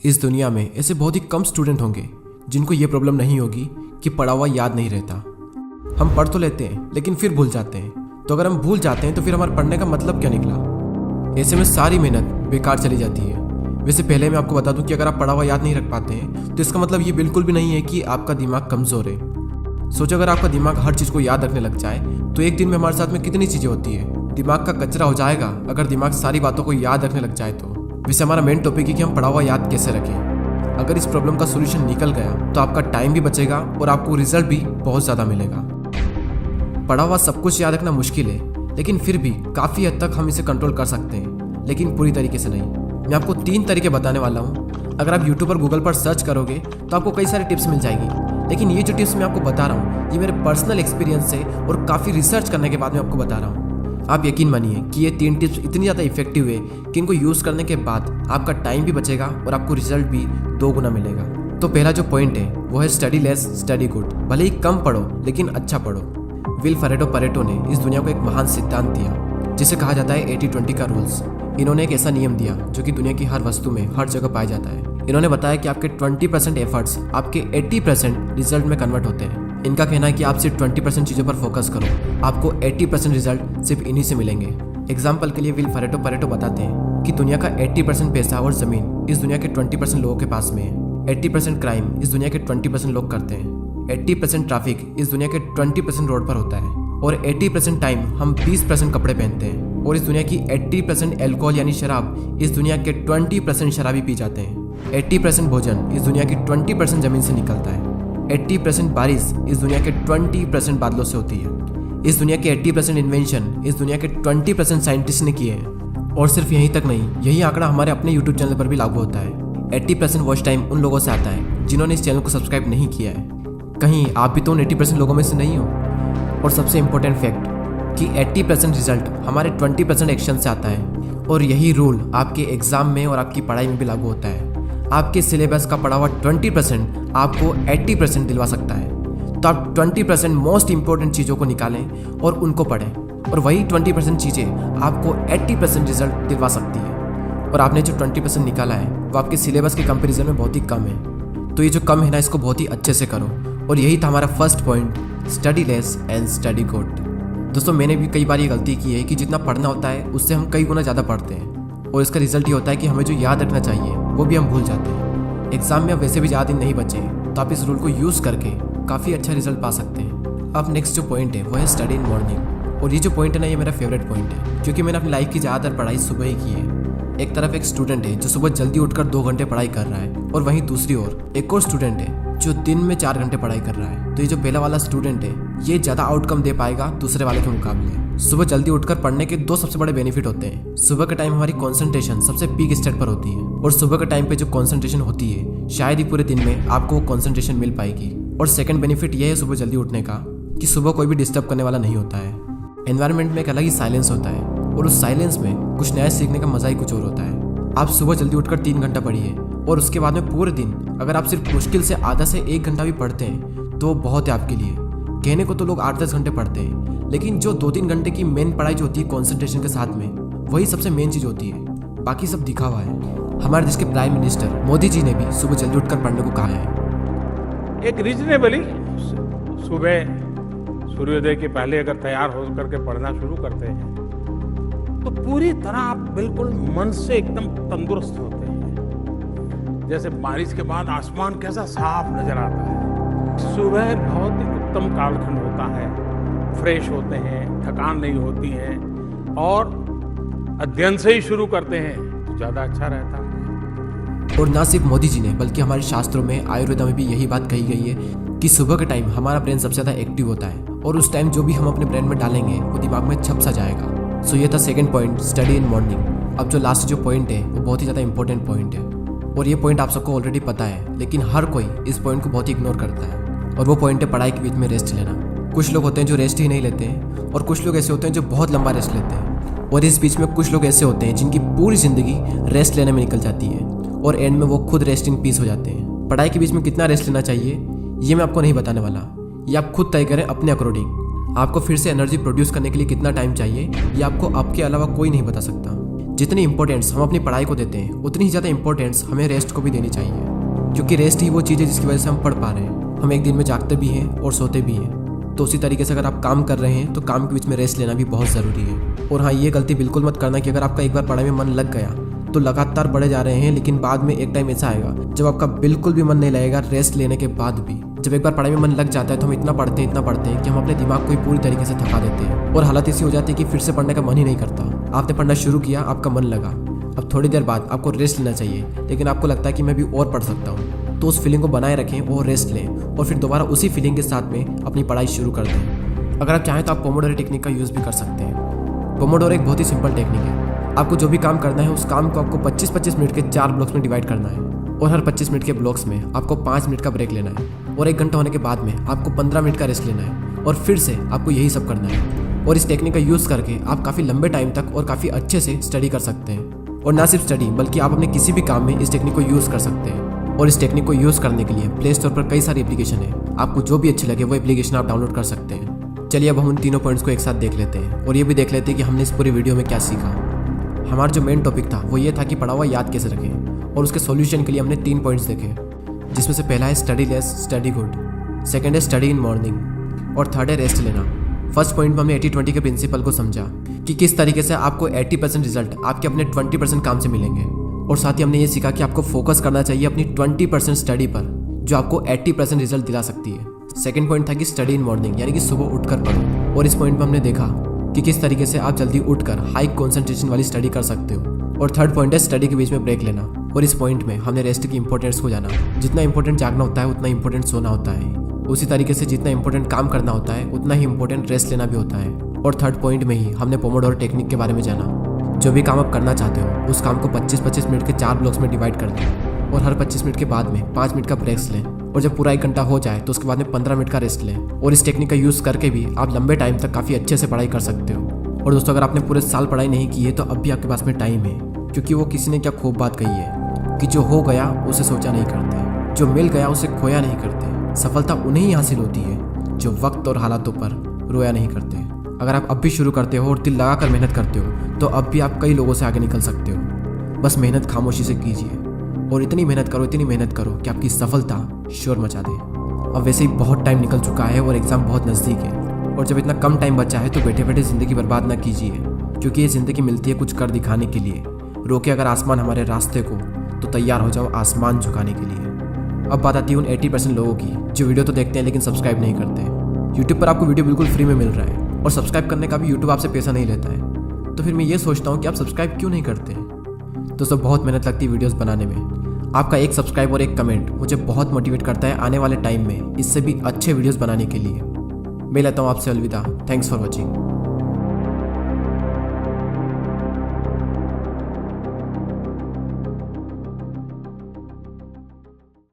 इस दुनिया में ऐसे बहुत ही कम स्टूडेंट होंगे जिनको ये प्रॉब्लम नहीं होगी कि पढ़ा हुआ याद नहीं रहता। हम पढ़ तो लेते हैं लेकिन फिर भूल जाते हैं। तो अगर हम भूल जाते हैं तो फिर हमारे पढ़ने का मतलब क्या निकला? ऐसे में सारी मेहनत बेकार चली जाती है। वैसे पहले मैं आपको बता दूं कि अगर आप पढ़ा हुआ याद नहीं रख पाते हैं तो इसका मतलब ये बिल्कुल भी नहीं है कि आपका दिमाग कमज़ोर है। सोचो अगर आपका दिमाग हर चीज़ को याद रखने लग जाए तो एक दिन में हमारे साथ में कितनी चीज़ें होती है। दिमाग का कचरा हो जाएगा अगर दिमाग सारी बातों को याद रखने लग जाए तो। वैसे हमारा मेन टॉपिक है कि हम पढ़ा हुआ याद कैसे रखें। अगर इस प्रॉब्लम का सोल्यूशन निकल गया तो आपका टाइम भी बचेगा और आपको रिजल्ट भी बहुत ज़्यादा मिलेगा। पढ़ा हुआ सब कुछ याद रखना मुश्किल है, लेकिन फिर भी काफ़ी हद तक हम इसे कंट्रोल कर सकते हैं, लेकिन पूरी तरीके से नहीं। मैं आपको 3 तरीके बताने वाला हूँ। अगर आप यूट्यूब और गूगल पर सर्च करोगे तो आपको कई सारी टिप्स मिल जाएगी, लेकिन ये जो टिप्स मैं आपको बता रहा हूँ ये मेरे पर्सनल एक्सपीरियंस से और काफ़ी रिसर्च करने के बाद मैं आपको बता रहा हूँ। आप यकीन मानिए कि ये 3 टिप्स इतनी ज़्यादा इफेक्टिव है कि इनको यूज़ करने के बाद आपका टाइम भी बचेगा और आपको रिजल्ट भी 2 गुना मिलेगा। तो पहला जो पॉइंट है वो है स्टडी लेस स्टडी गुड। भले ही कम पढ़ो लेकिन अच्छा पढ़ो। विल परेटो ने इस दुनिया को एक महान सिद्धांत दिया जिसे कहा जाता है 80-20 का रूल्स। इन्होंने एक ऐसा नियम दिया जो कि दुनिया की हर वस्तु में हर जगह पाया जाता है। इन्होंने बताया कि आपके 20% एफर्ट्स आपके 80% रिजल्ट में कन्वर्ट होते हैं। इनका कहना है कि आप सिर्फ 20% चीज़ों पर फोकस करो, आपको 80% रिजल्ट सिर्फ इन्हीं से मिलेंगे। एग्जाम्पल के लिए विल परेटो बताते हैं कि दुनिया का 80% पैसा और ज़मीन इस दुनिया के 20% लोगों के पास में है। 80% क्राइम इस दुनिया के 20% लोग करते हैं। 80% ट्रैफिक इस दुनिया के 20% रोड पर होता है। और 80% टाइम हम 20% कपड़े पहनते हैं। और इस दुनिया की 80% एल्कोहल यानी शराब इस दुनिया के 20% शराबी पी जाते हैं। 80% भोजन इस दुनिया की 20% जमीन से निकलता है। 80% बारिश इस दुनिया के 20% बादलों से होती है। इस दुनिया के 80% इन्वेंशन इस दुनिया के 20% साइंटिस्ट ने किए हैं। और सिर्फ यहीं तक नहीं, यही आंकड़ा हमारे अपने यूट्यूब चैनल पर भी लागू होता है। 80% वॉच टाइम उन लोगों से आता है जिन्होंने इस चैनल को सब्सक्राइब नहीं किया है। कहीं आप भी तो उन 80% लोगों में से नहीं हो। और सबसे इम्पोर्टेंट फैक्ट कि 80% रिजल्ट हमारे 20% एक्शन से आता है। और यही रूल आपके एग्जाम में और आपकी पढ़ाई में भी लागू होता है। आपके सिलेबस का पढ़ा हुआ 20% आपको 80% दिलवा सकता है। तो आप 20% मोस्ट इंपॉर्टेंट चीज़ों को निकालें और उनको पढ़ें, और वही 20% चीज़ें आपको 80% रिजल्ट दिलवा सकती है। और आपने जो 20% निकाला है वो आपके सिलेबस के कंपैरिजन में बहुत ही कम है। तो ये जो कम है ना, इसको बहुत ही अच्छे से करो। और यही था हमारा first point, study less and study good. दोस्तों, मैंने भी कई बार ये गलती की है कि जितना पढ़ना होता है उससे हम कई गुना ज़्यादा पढ़ते हैं, और इसका रिजल्ट ये होता है कि हमें जो याद रखना चाहिए वो भी हम भूल जाते हैं। एग्जाम में अब वैसे भी ज़्यादा दिन नहीं बचे, तो आप इस रूल को यूज़ करके काफ़ी अच्छा रिजल्ट पा सकते हैं। अब नेक्स्ट जो पॉइंट है वो है स्टडी इन मॉर्निंग। और ये जो पॉइंट है ना, ये मेरा फेवरेट पॉइंट है, क्योंकि मैंने अपनी लाइफ की ज़्यादातर पढ़ाई सुबह ही की है। एक तरफ एक स्टूडेंट है जो सुबह जल्दी उठकर 2 घंटे पढ़ाई कर रहा है, और वहीं दूसरी ओर एक और स्टूडेंट है जो दिन में 4 घंटे पढ़ाई कर रहा है। तो ये जो पहला वाला स्टूडेंट है ये ज़्यादा आउटकम दे पाएगा दूसरे वाले के मुकाबले। सुबह जल्दी उठकर पढ़ने के 2 सबसे बड़े बेनिफिट होते हैं। सुबह के टाइम हमारी कंसंट्रेशन सबसे पीक स्टेट पर होती है, और सुबह के टाइम पे जो कंसंट्रेशन होती है शायद ही पूरे दिन में आपको वो कंसंट्रेशन मिल पाएगी। और सेकंड बेनिफिट ये है सुबह जल्दी उठने का कि सुबह कोई भी डिस्टर्ब करने वाला नहीं होता है। एनवायरनमेंट में एक अलग ही साइलेंस होता है, और उस साइलेंस में कुछ नया सीखने का मजा ही कुछ और होता है। आप सुबह जल्दी उठकर 3 घंटा पढ़िए, और उसके बाद में पूरे दिन अगर आप सिर्फ मुश्किल से आधा से 1 घंटा भी पढ़ते हैं तो बहुत है आपके लिए। कहने को तो लोग 8-10 घंटे पढ़ते हैं, लेकिन जो 2-3 घंटे की मेन पढ़ाई जो होती है कॉन्सेंट्रेशन के साथ में, वही सबसे मेन चीज़ होती है। बाकी सब दिखावा है। हमारे देश के प्राइम मिनिस्टर मोदी जी ने भी सुबह जल्दी उठकर पढ़ने को कहा है। एक रीजनेबली सुबह सूर्योदय के पहले अगर तैयार हो करके पढ़ना शुरू करते हैं तो पूरी तरह आप बिल्कुल मन से एकदम तंदुरुस्त होते हैं। जैसे बारिश के बाद आसमान कैसा साफ नजर आता है। सुबह बहुत ही उत्तम कालखंड होता है, फ्रेश होते हैं, थकान नहीं होती है, और अध्ययन से ही शुरू करते हैं तो ज़्यादा अच्छा रहता है। और ना सिर्फ मोदी जी ने बल्कि हमारे शास्त्रों में, आयुर्वेदा में भी यही बात कही गई है कि सुबह के टाइम हमारा ब्रेन सबसे ज़्यादा एक्टिव होता है, और उस टाइम जो भी हम अपने ब्रेन में डालेंगे वो दिमाग में छप सा जाएगा। सो ये था second point, study in morning. अब जो लास्ट जो पॉइंट है वो बहुत ही ज़्यादा इंपॉर्टेंट पॉइंट है, और ये पॉइंट आप सबको ऑलरेडी पता है, लेकिन हर कोई इस पॉइंट को बहुत ही इग्नोर करता है। और वो पॉइंट है पढ़ाई के बीच में रेस्ट लेना। कुछ लोग होते हैं जो रेस्ट ही नहीं लेते हैं, और कुछ लोग ऐसे होते हैं जो बहुत लंबा रेस्ट लेते हैं, और इस बीच में कुछ लोग ऐसे होते हैं जिनकी पूरी ज़िंदगी रेस्ट लेने में निकल जाती है, और एंड में वो खुद रेस्ट इन पीस हो जाते हैं। पढ़ाई के बीच में कितना रेस्ट लेना चाहिए ये मैं आपको नहीं बताने वाला, ये आप खुद तय करें अपने अकॉर्डिंग। आपको फिर से एनर्जी प्रोड्यूस करने के लिए कितना टाइम चाहिए ये आपको आपके अलावा कोई नहीं बता सकता। जितनी इंपॉर्टेंस हम अपनी पढ़ाई को देते हैं उतनी ही ज़्यादा इंपॉर्टेंस हमें रेस्ट को भी देनी चाहिए, क्योंकि रेस्ट ही वो चीज़ है जिसकी वजह से हम पढ़ पा रहे हैं। हम एक दिन में जागते भी हैं और सोते भी हैं। तो उसी तरीके से अगर आप काम कर रहे हैं तो काम के बीच में रेस्ट लेना भी बहुत ज़रूरी है। और हाँ, ये गलती बिल्कुल मत करना कि अगर आपका एक बार पढ़ाई में मन लग गया तो लगातार बढ़े जा रहे हैं, लेकिन बाद में एक टाइम ऐसा आएगा जब आपका बिल्कुल भी मन नहीं लगेगा रेस्ट लेने के बाद भी। जब एक बार पढ़ाई में मन लग जाता है तो हम इतना पढ़ते हैं कि हम अपने दिमाग को ही पूरी तरीके से थका देते हैं और हालत ऐसी हो जाती है कि फिर से पढ़ने का मन ही नहीं करता। आपने पढ़ना शुरू किया, आपका मन लगा, अब थोड़ी देर बाद आपको रेस्ट लेना चाहिए, लेकिन आपको लगता है कि मैं भी और पढ़ सकता हूँ, तो उस फीलिंग को बनाए रखें और रेस्ट लें और फिर दोबारा उसी फीलिंग के साथ में अपनी पढ़ाई शुरू कर दें। अगर आप चाहें तो आप पोमोडोरो टेक्निक का यूज़ भी कर सकते हैं। पोमोडोरो एक बहुत ही सिंपल टेक्निक है। आपको जो भी काम करना है उस काम को आपको 25-25 मिनट के 4 ब्लॉक्स में डिवाइड करना है और हर 25 मिनट के ब्लॉक्स में आपको 5 मिनट का ब्रेक लेना है और 1 घंटा होने के बाद में आपको 15 मिनट का रेस्ट लेना है और फिर से आपको यही सब करना है। और इस टेक्निक का यूज़ करके आप काफ़ी लंबे टाइम तक और काफ़ी अच्छे से स्टडी कर सकते हैं। और ना सिर्फ स्टडी बल्कि आप अपने किसी भी काम में इस टेक्निक को यूज़ कर सकते हैं। और इस टेक्निक को यूज़ करने के लिए प्ले स्टोर पर कई सारी एप्लीकेशन है, आपको जो भी अच्छी लगे वो एप्लीकेशन आप डाउनलोड कर सकते हैं। चलिए अब हम उन तीनों पॉइंट्स को एक साथ देख लेते हैं और ये भी देख लेते हैं कि हमने इस पूरी वीडियो में क्या सीखा। हमारा जो मेन टॉपिक था वो ये था कि पढ़ा हुआ याद कैसे रखें, और उसके सॉल्यूशन के लिए हमने 3 पॉइंट्स देखे, जिसमें से पहला है study less study good, second है स्टडी इन मॉर्निंग और थर्ड है रेस्ट लेना। फर्स्ट पॉइंट में हमने 80-20 के प्रिंसिपल को समझा कि किस तरीके से आपको 80% रिजल्ट आपके अपने 20% काम से मिलेंगे, और साथ ही हमने ये सीखा कि आपको फोकस करना चाहिए अपनी 20% स्टडी पर जो आपको 80% रिजल्ट दिला सकती है। सेकंड पॉइंट था कि स्टडी इन मॉर्निंग, यानी कि सुबह उठकर पढ़ो, और इस पॉइंट में हमने देखा कि किस तरीके से आप जल्दी उठकर हाई कॉन्सेंट्रेशन वाली स्टडी कर सकते हो। और थर्ड पॉइंट है स्टडी के बीच में ब्रेक लेना, और इस पॉइंट में हमने रेस्ट की इंपॉर्टेंस को जाना। जितना इंपॉर्टेंट जागना होता है उतना इंपॉर्टेंट सोना होता है, उसी तरीके से जितना इंपॉर्टेंट काम करना होता है उतना ही इंपॉर्टेंट रेस्ट लेना भी होता है। और थर्ड पॉइंट में ही हमने पोमोडोरो टेक्निक के बारे में जाना। जो भी काम आप करना चाहते हो उस काम को 25-25 मिनट के 4 ब्लॉक्स में डिवाइड कर दें और हर 25 मिनट के बाद में 5 मिनट का ब्रेक्स लें, और जब पूरा 1 घंटा हो जाए तो उसके बाद में 15 मिनट का रेस्ट लें। और इस टेक्निक का यूज़ करके भी आप लंबे टाइम तक काफ़ी अच्छे से पढ़ाई कर सकते हो। और दोस्तों, अगर आपने पूरे साल पढ़ाई नहीं की है तो अब भी आपके पास में टाइम है, क्योंकि वो किसी ने क्या खूब बात कही है कि जो हो गया उसे सोचा नहीं करते, जो मिल गया उसे खोया नहीं करते। सफलता उन्हें ही हासिल होती है जो वक्त और हालातों पर रोया नहीं करते। अगर आप अब भी शुरू करते हो और दिल लगा कर मेहनत करते हो तो अब भी आप कई लोगों से आगे निकल सकते हो। बस मेहनत खामोशी से कीजिए और इतनी मेहनत करो कि आपकी सफलता शोर मचा दे। अब वैसे ही बहुत टाइम निकल चुका है और एग्ज़ाम बहुत नज़दीक है, और जब इतना कम टाइम बचा है तो बैठे बैठे ज़िंदगी बर्बाद ना कीजिए, क्योंकि ये ज़िंदगी मिलती है कुछ कर दिखाने के लिए। रोके अगर आसमान हमारे रास्ते को तो तैयार हो जाओ आसमान झुकाने के लिए। अब बात आती है उन 80% लोगों की जो वीडियो तो देखते हैं लेकिन सब्सक्राइब नहीं करते। यूट्यूब पर आपको वीडियो बिल्कुल फ्री में मिल रहा है और सब्सक्राइब करने का भी यूट्यूब आपसे पैसा नहीं लेता है, तो फिर मैं ये सोचता हूँ कि आप सब्सक्राइब क्यों नहीं करते। दोस्तों, बहुत मेहनत लगती है वीडियोस बनाने में। आपका एक सब्सक्राइब और एक कमेंट मुझे बहुत मोटिवेट करता है आने वाले टाइम में इससे भी अच्छे वीडियोस बनाने के लिए। मैं लेता हूँ आपसे अलविदा। Thanks for watching.